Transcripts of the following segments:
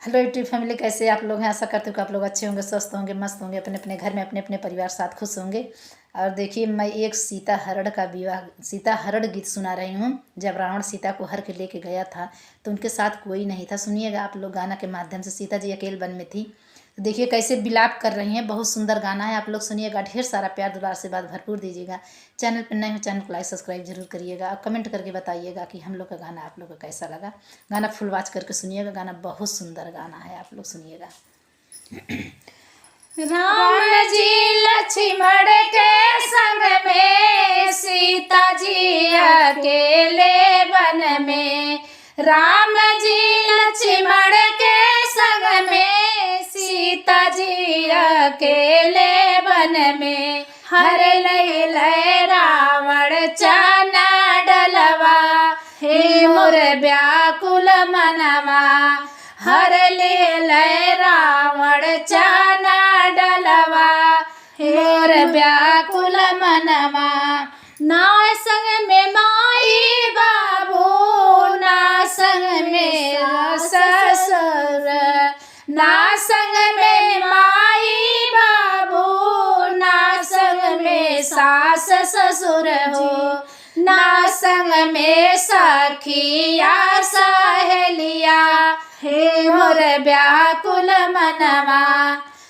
Hello YouTube family, कैसे आप लोग हैं। आशा करते हो कि आप लोग अच्छे होंगे, स्वस्थ होंगे, मस्त होंगे, अपने अपने घर में अपने अपने परिवार साथ खुश होंगे। और देखिए, मैं एक सीता हरण का विवाह सीता हरण गीत सुना रही हूँ। जब रावण सीता को हर के लेके गया था तो उनके साथ कोई नहीं था। सुनिएगा आप लोग गाना के माध्यम से। सीता जी अकेले वन में थी तो देखिए कैसे विलाप कर रही हैं। बहुत सुंदर गाना है, आप लोग सुनिएगा। ढेर सारा प्यार दुलार से बात भरपूर दीजिएगा। चैनल पर नए हो, चैनल को लाइक सब्सक्राइब जरूर करिएगा और कमेंट करके बताइएगा कि हम लोग का गाना आप लोग को कैसा लगा। गाना फुल वॉच करके सुनिएगा, गाना बहुत सुंदर गाना है, आप लोग सुनिएगा। राम जी लक्ष्मण के संग में, सीता जी अकेले वन में। राम जी लक्ष्मण के संग में, सीता जी अकेले वन में। हर ले रावण चना डलवा, हे मोर व्याकुल मनवा। हर ले रावण चना डलवा, मोर व्याकुल मनवा। ना संग में माई बाबू, ना संग में ससुर। ना संग में माई बाबू, ना संग में सास ससुर हो। ना संग में सखिया सहेलिया, हे मोर व्याकुल मनवा।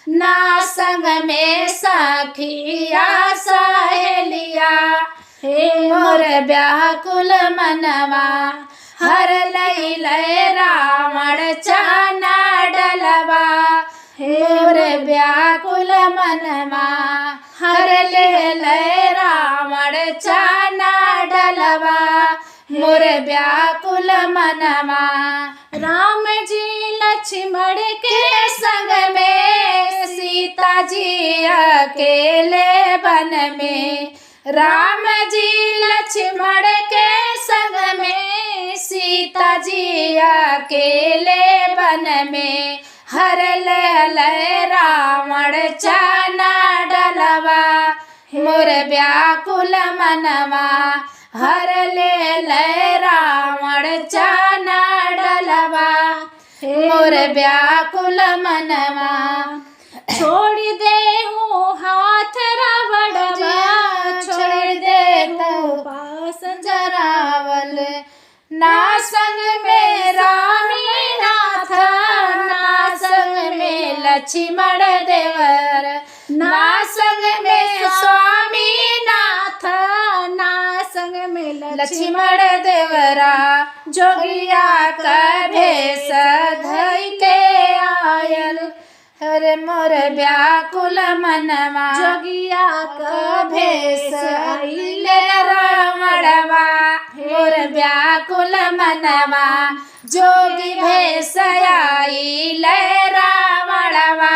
ना संग में सखिया सहेलिया, हे मोर व्याकुल मनवा। हर ले रावण चना डलवा, हे मोर व्याकुल मनवा। हर ले रावण चना डलवा, मोर व्याकुल मनवा। राम जी लक्ष्मण के संग में, सीता जी अकेले वन में। राम जी लक्ष्मण के संग में, सीता जी अकेले वन में। हर ले रावण चना डलवा, मोर व्याकुल मनवा। हर ले रावण चना डलवा, मोर व्याकुल मनवा। छोड़ दे हूँ हाथ रावणवा, छोड़ दे हूँ पास जरावल। ना संग में रामी नाथ, ना संग में लक्ष्मण देवर। ना संग में स्वामी नाथ, ना संग में लक्ष्मण देवरा। जोगिया का भेष धइ के आयल, हरे मोर व्याकुल मनवा। जोगिया का भेष आइले रावणवा, मोर व्याकुल मनवा। जोगी भेष आइले रावणवा,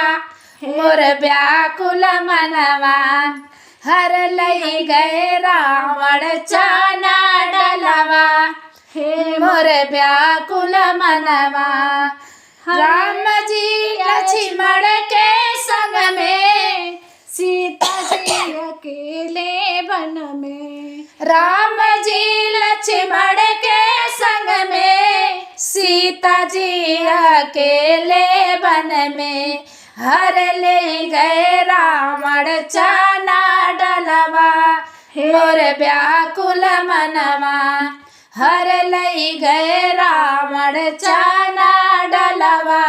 मोर व्याकुल मनवा। हर लई गए रावण चना डलवा, हे मोर व्याकुल मनवा। राम जी लक्ष्मण के संग में, सीता जी अकेले वन में। राम जी लक्ष्मण के संग में, सीता जी अकेले वन में। हर ले गए रावण चना डलवा, मोर व्याकुल मनवा। हर ले गए रावण चना डलवा,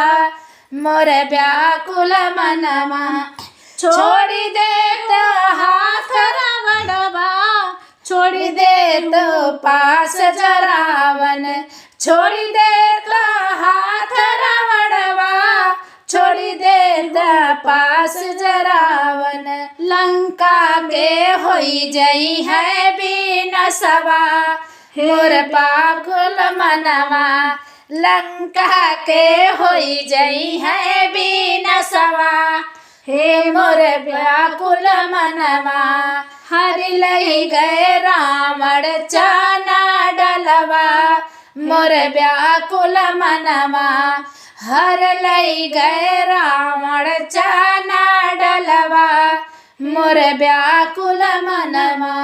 मोर व्याकुल मनवा। छोड़ दे तो हाथ रावणवा, छोड़ दे तो पास जरावन। छोड़ दे तो हाथ रावणवा, छोड़ दे तो पास जरावन। लंका के होई जई है बिनसवा, मोर व्याकुल मनवा। लंका के होई जई है बिनसवा, हे मोर व्याकुल मनवा। हर लई गए रावण चना डलवा, मोर व्याकुल मनवा। हर लई गए रावण चना डलवा, मोर व्याकुल मनवा।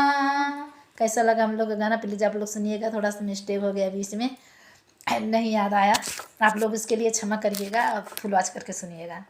कैसा लगा हम लोग का गाना, प्लीज़ आप लोग सुनिएगा। थोड़ा सा मिस्टेक हो गया बीच में। नहीं याद आया। आप लोग इसके लिए क्षमा करिएगा, फुल वॉच करके सुनिएगा।